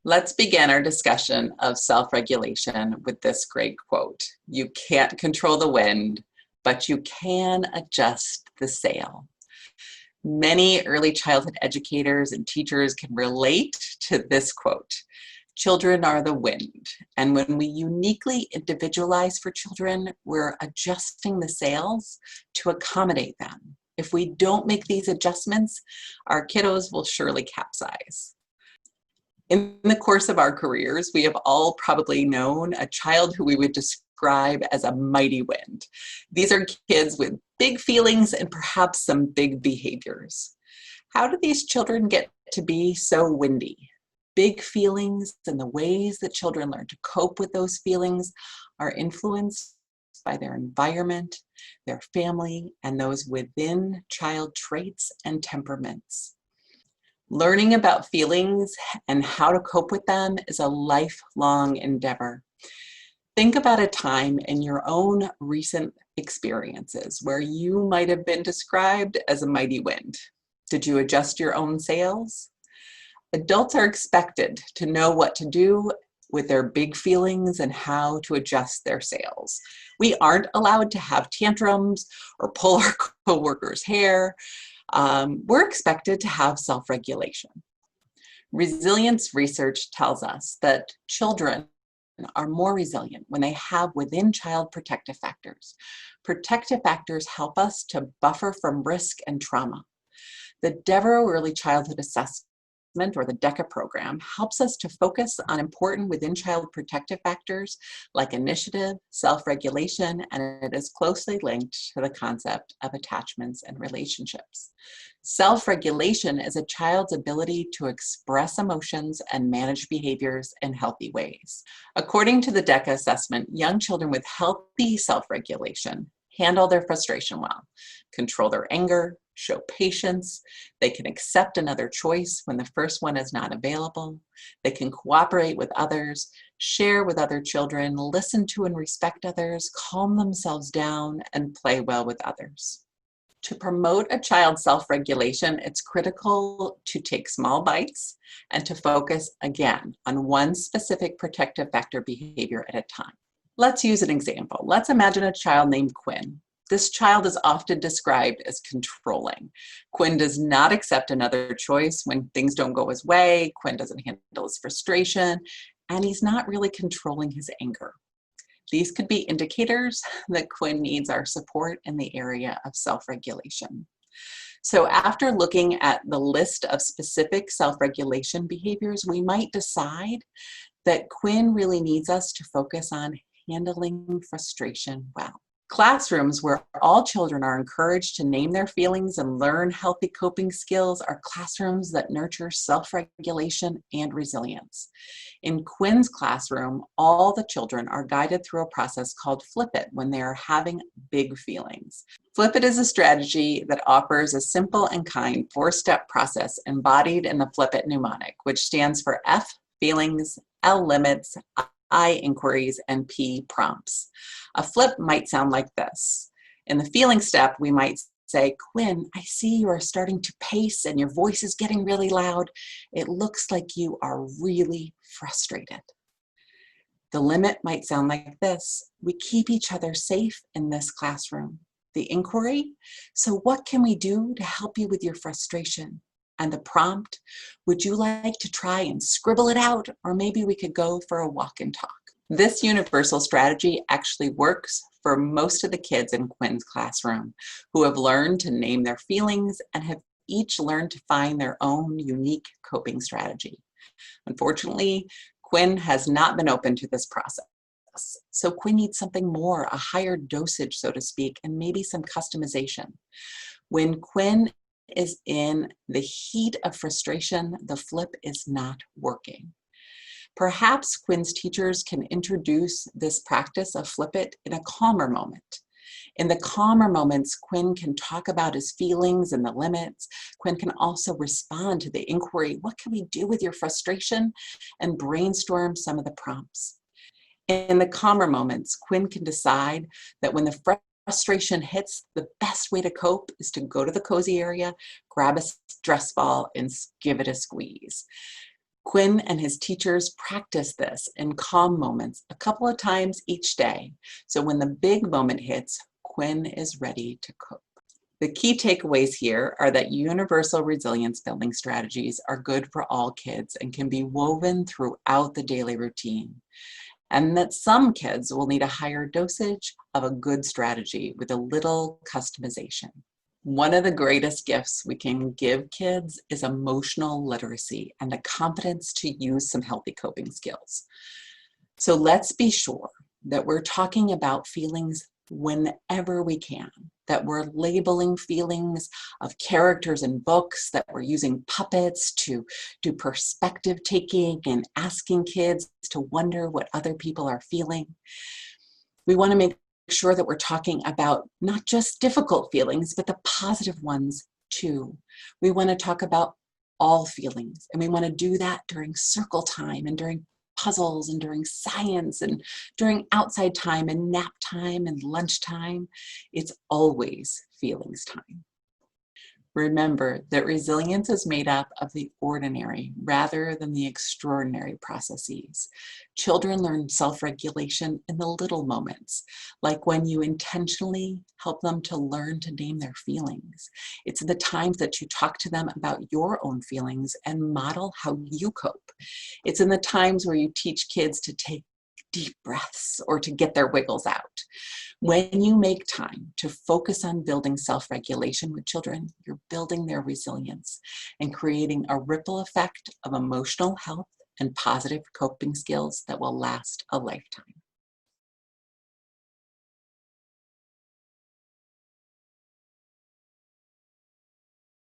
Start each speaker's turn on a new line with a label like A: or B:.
A: Let's begin our discussion of self-regulation with this great quote. You can't control the wind, but you can adjust the sail. Many early childhood educators and teachers can relate to this quote. Children are the wind, and when we uniquely individualize for children, we're adjusting the sails to accommodate them. If we don't make these adjustments, our kiddos will surely capsize. In the course of our careers, we have all probably known a child who we would describe as a mighty wind. These are kids with big feelings and perhaps some big behaviors. How do these children get to be so windy? Big feelings and the ways that children learn to cope with those feelings are influenced by their environment, their family, and those within child traits and temperaments. Learning about feelings and how to cope with them is a lifelong endeavor. Think about a time in your own recent experiences where you might have been described as a mighty wind. Did you adjust your own sails? Adults are expected to know what to do with their big feelings and how to adjust their sails. We aren't allowed to have tantrums or pull our coworkers' hair. We're expected to have self-regulation. Resilience research tells us that children are more resilient when they have within child protective factors. Protective factors help us to buffer from risk and trauma. The Devereux Early Childhood Assessment, or the DECA program, helps us to focus on important within-child protective factors like initiative, self-regulation, and it is closely linked to the concept of attachments and relationships. Self-regulation is a child's ability to express emotions and manage behaviors in healthy ways. According to the DECA assessment, young children with healthy self-regulation handle their frustration well, control their anger, show patience, they can accept another choice when the first one is not available, they can cooperate with others, share with other children, listen to and respect others, calm themselves down, and play well with others. To promote a child's self-regulation, it's critical to take small bites and to focus, again, on one specific protective factor behavior at a time. Let's use an example. Let's imagine a child named Quinn. This child is often described as controlling. Quinn does not accept another choice when things don't go his way. Quinn doesn't handle his frustration, and he's not really controlling his anger. These could be indicators that Quinn needs our support in the area of self-regulation. So after looking at the list of specific self-regulation behaviors, we might decide that Quinn really needs us to focus on handling frustration well. Classrooms where all children are encouraged to name their feelings and learn healthy coping skills are classrooms that nurture self-regulation and resilience. In Quinn's classroom, all the children are guided through a process called Flip It when they are having big feelings. Flip It is a strategy that offers a simple and kind 4-step process embodied in the Flip It mnemonic, which stands for F, feelings, L, limits, I, inquiries, and P, prompts. A flip might sound like this. In the feeling step, we might say, Quinn, I see you are starting to pace and your voice is getting really loud. It looks like you are really frustrated. The limit might sound like this. We keep each other safe in this classroom. The inquiry, so what can we do to help you with your frustration? And the prompt, would you like to try and scribble it out, or maybe we could go for a walk and talk? This universal strategy actually works for most of the kids in Quinn's classroom who have learned to name their feelings and have each learned to find their own unique coping strategy. Unfortunately, Quinn has not been open to this process. So Quinn needs something more, a higher dosage, so to speak, and maybe some customization. When Quinn is in the heat of frustration, the flip is not working. Perhaps Quinn's teachers can introduce this practice of Flip It in a calmer moment. In the calmer moments, Quinn can talk about his feelings and the limits. Quinn can also respond to the inquiry, what can we do with your frustration? And brainstorm some of the prompts. In the calmer moments, Quinn can decide that when the frustration hits, the best way to cope is to go to the cozy area, grab a stress ball, and give it a squeeze. Quinn and his teachers practice this in calm moments a couple of times each day. So when the big moment hits, Quinn is ready to cope. The key takeaways here are that universal resilience building strategies are good for all kids and can be woven throughout the daily routine, and that some kids will need a higher dosage of a good strategy with a little customization. One of the greatest gifts we can give kids is emotional literacy and the confidence to use some healthy coping skills. So let's be sure that we're talking about feelings whenever we can, that we're labeling feelings of characters in books, that we're using puppets to do perspective taking and asking kids to wonder what other people are feeling. We want to make sure that we're talking about not just difficult feelings, but the positive ones too. We want to talk about all feelings, and we want to do that during circle time and during puzzles and during science and during outside time and nap time and lunchtime. It's always feelings time. Remember that resilience is made up of the ordinary rather than the extraordinary processes. Children learn self-regulation in the little moments, like when you intentionally help them to learn to name their feelings. It's the times that you talk to them about your own feelings and model how you cope. It's in the times where you teach kids to take deep breaths or to get their wiggles out. When you make time to focus on building self-regulation with children, you're building their resilience and creating a ripple effect of emotional health and positive coping skills that will last a lifetime.